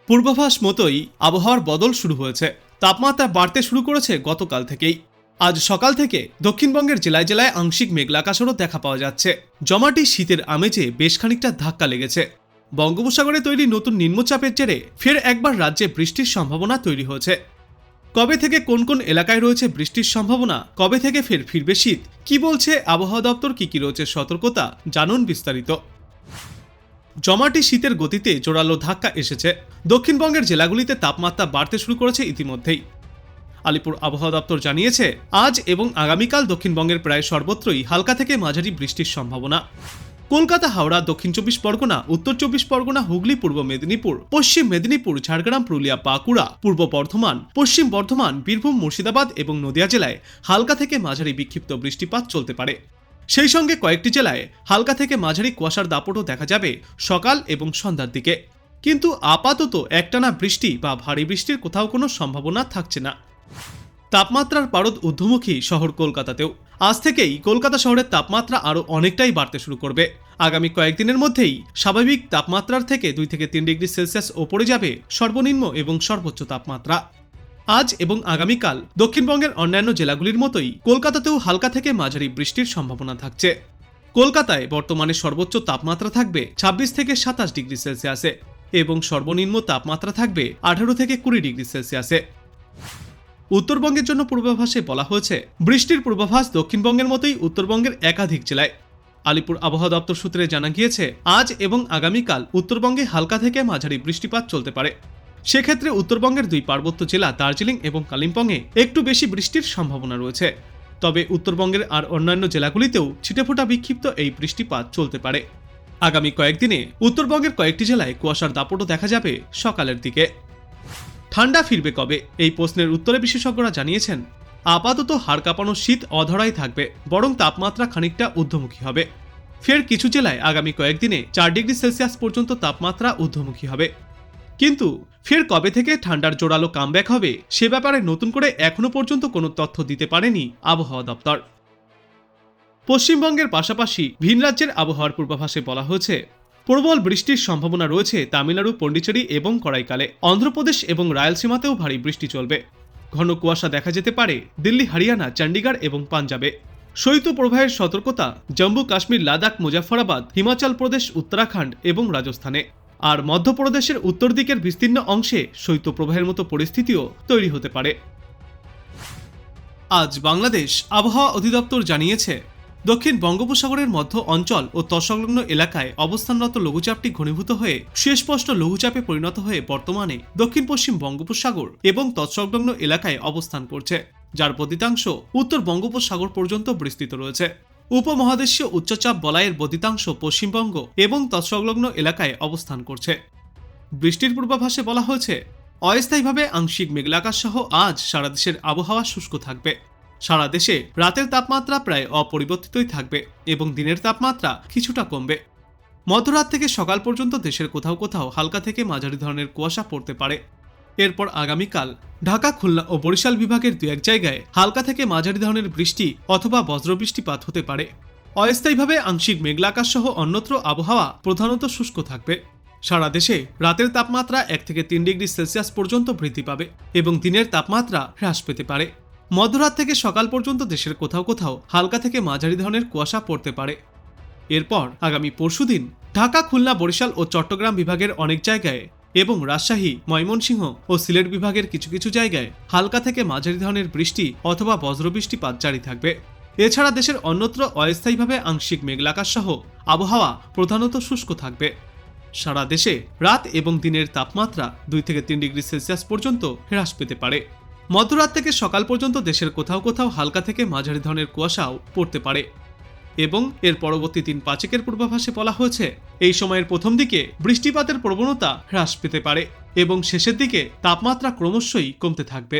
পূর্বাভাস মতোই আবহাওয়ার বদল শুরু হয়েছে। তাপমাত্রা বাড়তে শুরু করেছে গতকাল থেকেই। আজ সকাল থেকে দক্ষিণবঙ্গের জেলায় জেলায় আংশিক মেঘলা আকাশেরও দেখা পাওয়া যাচ্ছে। জমাটি শীতের আমেজে বেশ খানিকটা ধাক্কা লেগেছে। বঙ্গোপসাগরে তৈরি নতুন নিম্নচাপের জেরে ফের একবার রাজ্যে বৃষ্টির সম্ভাবনা তৈরি হয়েছে। কবে থেকে কোন কোন এলাকায় রয়েছে বৃষ্টির সম্ভাবনা, কবে থেকে ফের ফিরবে শীত, কি বলছে আবহাওয়া দপ্তর, কি রয়েছে সতর্কতা, জানুন বিস্তারিত। জমাটি শীতের গতিতে জোরালো ধাক্কা এসেছে। দক্ষিণবঙ্গের জেলাগুলিতে তাপমাত্রা বাড়তে শুরু করেছে ইতিমধ্যেই। আলিপুর আবহাওয়া দপ্তর জানিয়েছে, আজ এবং আগামীকাল দক্ষিণবঙ্গের প্রায় সর্বত্রই হালকা থেকে মাঝারি বৃষ্টির সম্ভাবনা। কলকাতা, হাওড়া, দক্ষিণ 24 পরগনা, উত্তর 24 পরগনা, হুগলি, পূর্ব মেদিনীপুর, পশ্চিম মেদিনীপুর, ঝাড়গ্রাম, পুরুলিয়া, বাঁকুড়া, পূর্ব বর্ধমান, পশ্চিম বর্ধমান, বীরভূম, মুর্শিদাবাদ এবং নদিয়া জেলায় হালকা থেকে মাঝারি বিক্ষিপ্ত বৃষ্টিপাত চলতে পারে। সেই সঙ্গে কয়েকটি জেলায় হালকা থেকে মাঝারি কুয়াশার দাপটও দেখা যাবে সকাল এবং সন্ধ্যার দিকে। কিন্তু আপাতত একটানা বৃষ্টি বা ভারী বৃষ্টির কোথাও কোনো সম্ভাবনা থাকছে না। তাপমাত্রার পারদ ঊর্ধ্বমুখী শহর কলকাতাতেও। আজ থেকেই কলকাতা শহরের তাপমাত্রা আরও অনেকটাই বাড়তে শুরু করবে। আগামী কয়েকদিনের মধ্যেই স্বাভাবিক তাপমাত্রার থেকে 2 থেকে 3 ডিগ্রি সেলসিয়াস ওপরে যাবে সর্বনিম্ন এবং সর্বোচ্চ তাপমাত্রা। আজ এবং আগামীকাল দক্ষিণবঙ্গের অন্যান্য জেলাগুলির মতোই কলকাতাতেও হালকা থেকে মাঝারি বৃষ্টির সম্ভাবনা থাকছে। কলকাতায় বর্তমানে সর্বোচ্চ তাপমাত্রা থাকবে 26 থেকে 27 ডিগ্রি সেলসিয়াসে এবং সর্বনিম্ন তাপমাত্রা থাকবে 18 থেকে 20 ডিগ্রি সেলসিয়াসে। উত্তরবঙ্গের জন্য পূর্বাভাসে বলা হয়েছে, বৃষ্টির পূর্বাভাস দক্ষিণবঙ্গের মতোই উত্তরবঙ্গের একাধিক জেলায়। আলিপুর আবহাওয়া দপ্তর সূত্রে জানা গিয়েছে, আজ এবং আগামীকাল উত্তরবঙ্গে হালকা থেকে মাঝারি বৃষ্টিপাত চলতে পারে। সেক্ষেত্রে উত্তরবঙ্গের 2 পার্বত্য জেলা দার্জিলিং এবং কালিম্পংয়ে একটু বেশি বৃষ্টির সম্ভাবনা রয়েছে। তবে উত্তরবঙ্গের আর অন্যান্য জেলাগুলিতেও ছিটেফোঁটা বিক্ষিপ্ত এই বৃষ্টিপাত চলতে পারে। আগামী কয়েকদিনে উত্তরবঙ্গের কয়েকটি জেলায় কুয়াশার দাপটও দেখা যাবে সকালের দিকে। ঠান্ডা ফিরবে কবে, এই প্রশ্নের উত্তরে বিশেষজ্ঞরা জানিয়েছেন, আপাতত হাড় কাঁপানো শীত অধরাই থাকবে, বরং তাপমাত্রা খানিকটা ঊর্ধ্বমুখী হবে। ফের কিছু জেলায় আগামী কয়েকদিনে 4 ডিগ্রি সেলসিয়াস পর্যন্ত তাপমাত্রা ঊর্ধ্বমুখী হবে। কিন্তু ফের কবে থেকে ঠান্ডার জোরালো কামব্যাক হবে সে ব্যাপারে নতুন করে এখনো পর্যন্ত কোনো তথ্য দিতে পারেনি আবহাওয়া দপ্তর। পশ্চিমবঙ্গের পাশাপাশি ভিন রাজ্যের আবহাওয়ার পূর্বাভাসে বলা হয়েছে, প্রবল বৃষ্টির সম্ভাবনা রয়েছে তামিলনাড়ু, পন্ডিচেরি এবং করাইকালে। অন্ধ্রপ্রদেশ এবং রায়লসীমাতেও ভারী বৃষ্টি চলবে। ঘন কুয়াশা দেখা যেতে পারে দিল্লি, হরিয়ানা, চণ্ডীগড় এবং পাঞ্জাবে। শৈত্যপ্রবাহের সতর্কতা জম্মু কাশ্মীর, লাদাখ, মুজাফফরাবাদ, হিমাচল প্রদেশ, উত্তরাখণ্ড এবং রাজস্থানে। আর মধ্যপ্রদেশের উত্তর দিকের বিস্তীর্ণ অংশে শৈত্যপ্রবাহের মতো পরিস্থিতিও তৈরি হতে পারে। আজ বাংলাদেশ আবহাওয়া অধিদপ্তর জানিয়েছে, দক্ষিণ বঙ্গোপসাগরের মধ্য অঞ্চল ও তৎসংলগ্ন এলাকায় অবস্থানরত লঘুচাপটি ঘনীভূত হয়ে সুস্পষ্ট লঘুচাপে পরিণত হয়ে বর্তমানে দক্ষিণ পশ্চিম বঙ্গোপসাগর এবং তৎসংলগ্ন এলাকায় অবস্থান করছে, যার বদ্ধিতাংশ উত্তর বঙ্গোপসাগর পর্যন্ত বিস্তৃত রয়েছে। উপমহাদেশীয় উচ্চচাপ বলয়ের বদ্ধিতাংশ পশ্চিমবঙ্গ এবং তৎসংলগ্ন এলাকায় অবস্থান করছে। বৃষ্টির পূর্বাভাসে বলা হয়েছে, অস্থায়ীভাবে আংশিক মেঘলা আকাশ সহ আজ সারা দেশের আবহাওয়া শুষ্ক থাকবে। সারা দেশে রাতের তাপমাত্রা প্রায় অপরিবর্তিতই থাকবে এবং দিনের তাপমাত্রা কিছুটা কমবে। মধ্যরাত থেকে সকাল পর্যন্ত দেশের কোথাও কোথাও হালকা থেকে মাঝারি ধরনের কুয়াশা পড়তে পারে। এরপর আগামীকাল ঢাকা, খুলনা ও বরিশাল বিভাগের 2-1 জায়গায় হালকা থেকে মাঝারি ধরনের বৃষ্টি অথবা বজ্রবৃষ্টিপাত হতে পারে। অস্থায়ীভাবে আংশিক মেঘলা আকাশ সহ অন্যত্র আবহাওয়া প্রধানত শুষ্ক থাকবে। সারা দেশে রাতের তাপমাত্রা 1 থেকে 3 ডিগ্রি সেলসিয়াস পর্যন্ত বৃদ্ধি পাবে এবং দিনের তাপমাত্রা হ্রাস পেতে পারে। মধ্যরাত থেকে সকাল পর্যন্ত দেশের কোথাও কোথাও হালকা থেকে মাঝারি ধরনের কুয়াশা পড়তে পারে। এরপর আগামী পরশুদিন ঢাকা, খুলনা, বরিশাল ও চট্টগ্রাম বিভাগের অনেক জায়গায় এবং রাজশাহী, ময়মনসিংহ ও সিলেট বিভাগের কিছু কিছু জায়গায় হালকা থেকে মাঝারি ধরনের বৃষ্টি অথবা বজ্রবৃষ্টিপাত জারি থাকবে। এছাড়া দেশের অন্যত্র অস্থায়ীভাবে আংশিক মেঘলা আকাশ সহ আবহাওয়া প্রধানত শুষ্ক থাকবে। সারা দেশে রাত এবং দিনের তাপমাত্রা 2 থেকে 3 ডিগ্রি সেলসিয়াস পর্যন্ত হ্রাস পেতে পারে। মধ্যরাত থেকে সকাল পর্যন্ত দেশের কোথাও কোথাও হালকা থেকে মাঝারি ধরনের কুয়াশাও পড়তে পারে এবং এর পরবর্তী 3-5 পূর্বাভাসে বলা হয়েছে, এই সময়ের প্রথম দিকে বৃষ্টিপাতের প্রবণতা হ্রাস পেতে পারে এবং শেষের দিকে তাপমাত্রা ক্রমশই কমতে থাকবে।